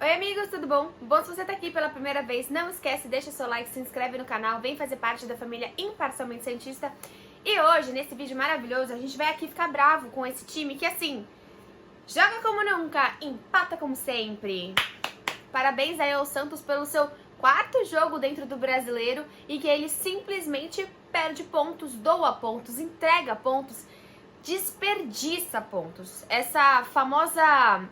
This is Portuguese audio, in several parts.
Oi amigos, tudo bom? Bom, se você tá aqui pela primeira vez, não esquece, deixa seu like, se inscreve no canal, vem fazer parte da família Imparcialmente Santista. E hoje, nesse vídeo maravilhoso, a gente vai aqui ficar bravo com esse time que, assim, joga como nunca, empata como sempre. Parabéns aí ao Santos pelo seu quarto jogo dentro do Brasileiro e que ele simplesmente perde pontos, doa pontos, entrega pontos, desperdiça pontos. Essa famosa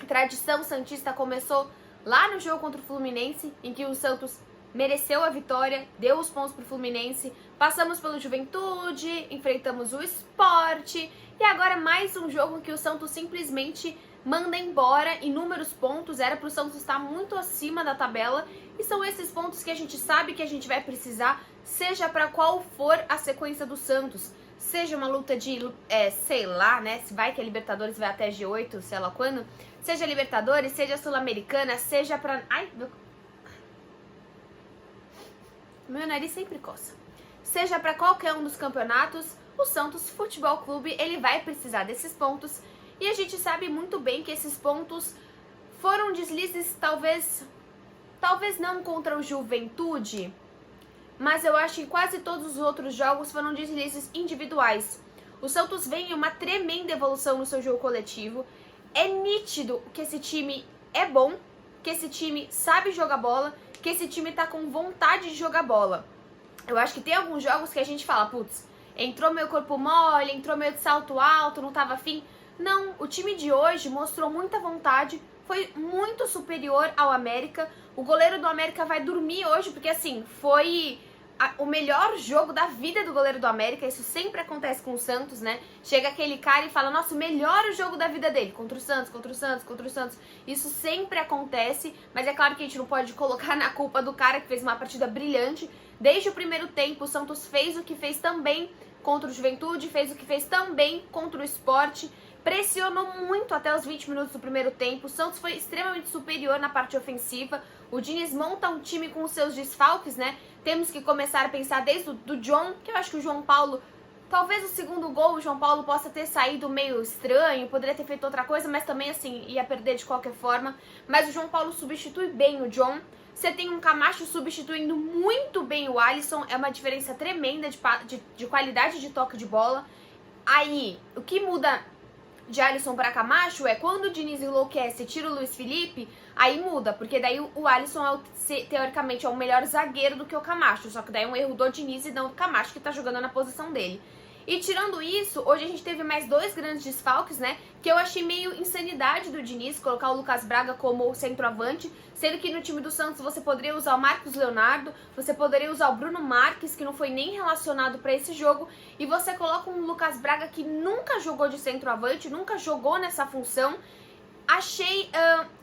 tradição santista começou lá no jogo contra o Fluminense, em que o Santos mereceu a vitória, deu os pontos pro Fluminense, passamos pelo Juventude, enfrentamos o Sport, e agora mais um jogo em que o Santos simplesmente manda embora inúmeros pontos. Era pro Santos estar muito acima da tabela, e são esses pontos que a gente sabe que a gente vai precisar, seja para qual for a sequência do Santos. Seja uma luta de, sei lá, né, se vai que a Libertadores vai até G8, sei lá quando, seja Libertadores, seja Sul-Americana, seja pra... Ai, meu nariz sempre coça. Seja pra qualquer um dos campeonatos, o Santos Futebol Clube, ele vai precisar desses pontos, e a gente sabe muito bem que esses pontos foram deslizes, talvez não contra o Juventude, mas eu acho que quase todos os outros jogos foram deslizes individuais. O Santos vem em uma tremenda evolução no seu jogo coletivo. É nítido que esse time é bom, que esse time sabe jogar bola, que esse time tá com vontade de jogar bola. Eu acho que tem alguns jogos que a gente fala, putz, entrou meu corpo mole, entrou meio de salto alto, não tava afim. Não, o time de hoje mostrou muita vontade, foi muito superior ao América. O goleiro do América vai dormir hoje, porque assim, foi o melhor jogo da vida do goleiro do América. Isso sempre acontece com o Santos, né? Chega aquele cara e fala, nossa, o melhor jogo da vida dele, contra o Santos, contra o Santos, contra o Santos. Isso sempre acontece, mas é claro que a gente não pode colocar na culpa do cara que fez uma partida brilhante. Desde o primeiro tempo, o Santos fez o que fez também contra o Juventude, fez o que fez também contra o Sport, pressionou muito até os 20 minutos do primeiro tempo. O Santos foi extremamente superior na parte ofensiva. O Diniz monta um time com os seus desfalques, né? Temos que começar a pensar desde o John, que eu acho que o João Paulo, talvez o segundo gol, o João Paulo possa ter saído meio estranho, poderia ter feito outra coisa, mas também assim, ia perder de qualquer forma. Mas o João Paulo substitui bem o John. Você tem um Camacho substituindo muito bem o Alisson, é uma diferença tremenda de qualidade de toque de bola. Aí, o que muda de Alisson para Camacho é quando o Diniz enlouquece e tira o Luiz Felipe, aí muda, porque daí o Alisson teoricamente é o melhor zagueiro do que o Camacho, só que daí é um erro do Diniz e não do Camacho, que tá jogando na posição dele. E tirando isso, hoje a gente teve mais dois grandes desfalques, né, que eu achei meio insanidade do Diniz, colocar o Lucas Braga como centroavante, sendo que no time do Santos você poderia usar o Marcos Leonardo, você poderia usar o Bruno Marques, que não foi nem relacionado para esse jogo, e você coloca um Lucas Braga que nunca jogou de centroavante, nunca jogou nessa função. Achei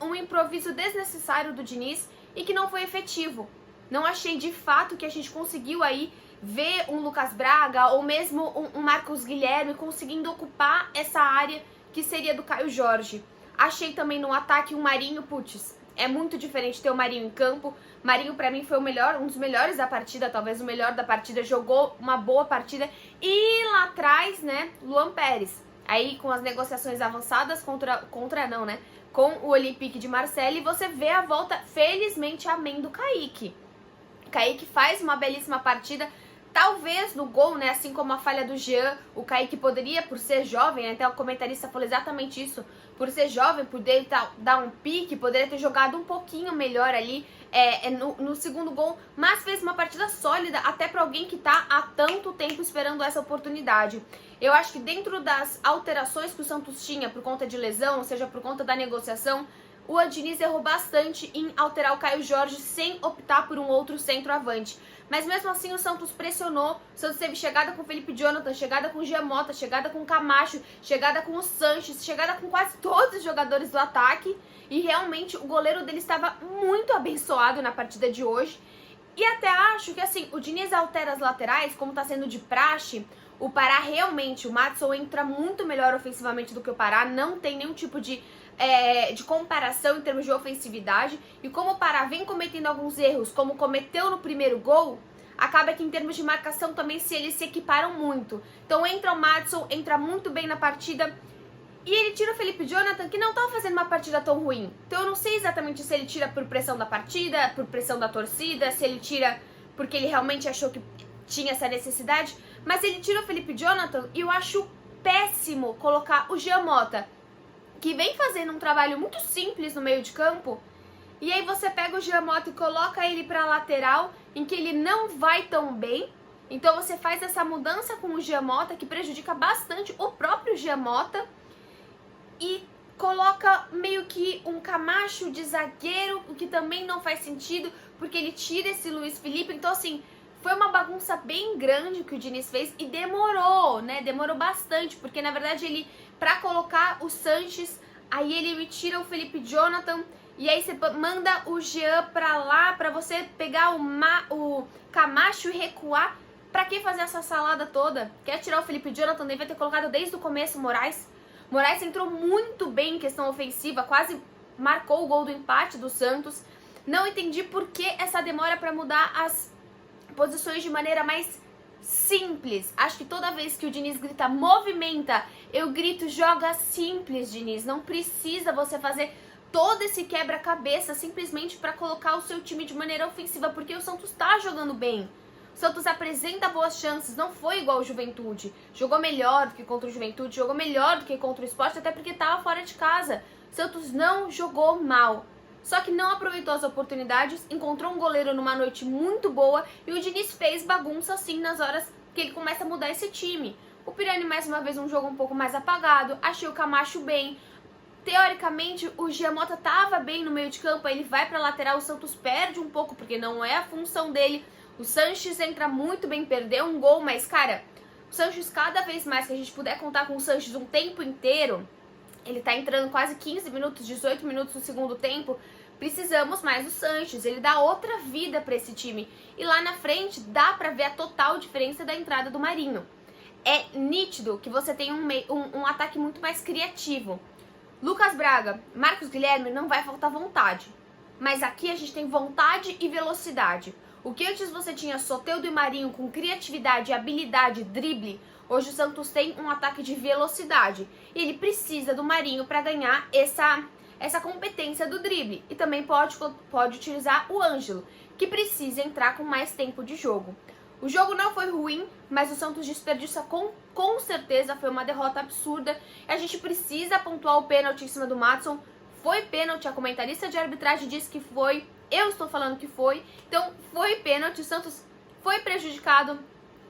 um improviso desnecessário do Diniz e que não foi efetivo. Não achei de fato que a gente conseguiu aí ver um Lucas Braga ou mesmo um Marcos Guilherme conseguindo ocupar essa área que seria do Caio Jorge. Achei também no ataque um Marinho, putz, é muito diferente ter o Marinho em campo. Marinho pra mim foi o melhor, um dos melhores da partida, talvez o melhor da partida, jogou uma boa partida. E lá atrás, né, Luan Pérez. Aí com as negociações avançadas com o Olympique de Marseille, você vê a volta, felizmente, amém do Kaique. Kaique faz uma belíssima partida, talvez no gol, né, assim como a falha do Jean, o Kaique poderia, por ser jovem, né, até o comentarista falou exatamente isso, por ser jovem, poder dar um pique, poderia ter jogado um pouquinho melhor ali no segundo gol, mas fez uma partida sólida até para alguém que tá há tanto tempo esperando essa oportunidade. Eu acho que dentro das alterações que o Santos tinha por conta de lesão, ou seja, por conta da negociação, o Diniz errou bastante em alterar o Caio Jorge sem optar por um outro centroavante. Mas mesmo assim o Santos pressionou, o Santos teve chegada com o Felipe Jonathan, chegada com o Giamota, chegada com o Camacho, chegada com o Sanches, chegada com quase todos os jogadores do ataque. E realmente o goleiro dele estava muito abençoado na partida de hoje. E até acho que assim, o Diniz altera as laterais, como está sendo de praxe. O Pará realmente, o Madison entra muito melhor ofensivamente do que o Pará, não tem nenhum tipo de comparação em termos de ofensividade. E como o Pará vem cometendo alguns erros, como cometeu no primeiro gol, acaba que em termos de marcação também eles se equiparam muito. Então entra o Madison, entra muito bem na partida. E ele tira o Felipe Jonathan, que não tava fazendo uma partida tão ruim. Então eu não sei exatamente se ele tira por pressão da partida, por pressão da torcida, se ele tira porque ele realmente achou que tinha essa necessidade. Mas ele tira o Felipe Jonathan e eu acho péssimo colocar o Jean Mota, que vem fazendo um trabalho muito simples no meio de campo. E aí você pega o Jean Mota e coloca ele pra lateral, em que ele não vai tão bem. Então você faz essa mudança com o Jean Mota, que prejudica bastante o próprio Jean Mota. E coloca meio que um Camacho de zagueiro, o que também não faz sentido, porque ele tira esse Luiz Felipe. Então, assim, foi uma bagunça bem grande que o Diniz fez e demorou, né? Demorou bastante, porque na verdade ele, pra colocar o Sanches, aí ele me tira o Felipe Jonathan, e aí você manda o Jean pra lá, pra você pegar o Camacho e recuar. Pra que fazer essa salada toda? Quer tirar o Felipe Jonathan? Devia ter colocado desde o começo o Moraes. Moraes entrou muito bem em questão ofensiva, quase marcou o gol do empate do Santos. Não entendi por que essa demora para mudar as posições de maneira mais simples. Acho que toda vez que o Diniz grita movimenta, eu grito joga simples, Diniz. Não precisa você fazer todo esse quebra-cabeça simplesmente para colocar o seu time de maneira ofensiva, porque o Santos tá jogando bem. O Santos apresenta boas chances, não foi igual o Juventude. Jogou melhor do que contra o Juventude, jogou melhor do que contra o Sport, até porque estava fora de casa. O Santos não jogou mal. Só que não aproveitou as oportunidades, encontrou um goleiro numa noite muito boa e o Diniz fez bagunça assim nas horas que ele começa a mudar esse time. O Pirani mais uma vez um jogo um pouco mais apagado, achei o Camacho bem. Teoricamente o Jean Mota estava bem no meio de campo, aí ele vai para lateral, o Santos perde um pouco porque não é a função dele. O Sanches entra muito bem, perdeu um gol, mas, cara, o Sanches, cada vez mais que a gente puder contar com o Sanches um tempo inteiro, ele tá entrando quase 15 minutos, 18 minutos no segundo tempo, precisamos mais do Sanches, ele dá outra vida pra esse time. E lá na frente dá pra ver a total diferença da entrada do Marinho. É nítido que você tem um ataque muito mais criativo. Lucas Braga, Marcos Guilherme, não vai faltar vontade. Mas aqui a gente tem vontade e velocidade. O que antes você tinha Soteldo e Marinho com criatividade, habilidade, drible, hoje o Santos tem um ataque de velocidade. E ele precisa do Marinho para ganhar essa competência do drible. E também pode utilizar o Ângelo, que precisa entrar com mais tempo de jogo. O jogo não foi ruim, mas o Santos desperdiça com certeza, foi uma derrota absurda. A gente precisa pontuar o pênalti em cima do Madison. Foi pênalti, a comentarista de arbitragem disse que foi, eu estou falando que foi. Então foi pênalti, o Santos foi prejudicado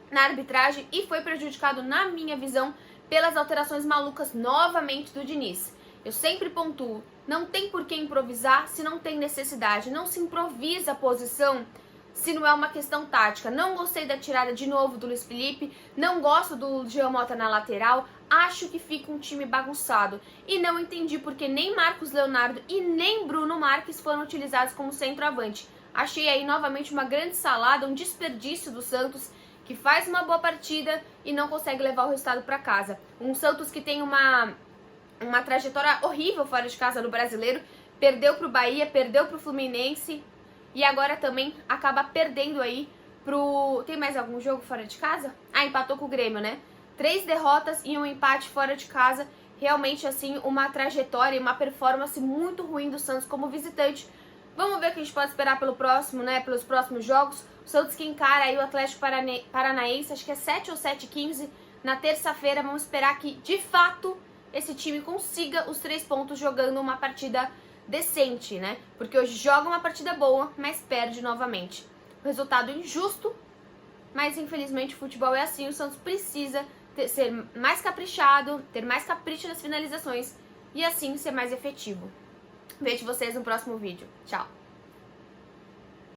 na arbitragem e foi prejudicado, na minha visão, pelas alterações malucas novamente do Diniz. Eu sempre pontuo, não tem por que improvisar se não tem necessidade, não se improvisa a posição se não é uma questão tática. Não gostei da tirada de novo do Luiz Felipe, não gosto do Jean Mota na lateral, acho que fica um time bagunçado. E não entendi porque nem Marcos Leonardo e nem Bruno Marques foram utilizados como centroavante. Achei aí novamente uma grande salada, um desperdício do Santos, que faz uma boa partida e não consegue levar o resultado para casa. Um Santos que tem uma trajetória horrível fora de casa no Brasileiro, perdeu pro Bahia, perdeu pro Fluminense, e agora também acaba perdendo aí pro... Tem mais algum jogo fora de casa? Ah, empatou com o Grêmio, né? 3 derrotas e um empate fora de casa. Realmente, assim, uma trajetória e uma performance muito ruim do Santos como visitante. Vamos ver o que a gente pode esperar pelo próximo, né? Pelos próximos jogos. O Santos que encara aí o Atlético Paranaense, acho que é 7 ou 7h15 na terça-feira. Vamos esperar que, de fato, esse time consiga os 3 pontos jogando uma partida decente, né? Porque hoje joga uma partida boa, mas perde novamente. Resultado injusto, mas infelizmente o futebol é assim. O Santos precisa ser mais caprichado, ter mais capricho nas finalizações e assim ser mais efetivo. Vejo vocês no próximo vídeo. Tchau!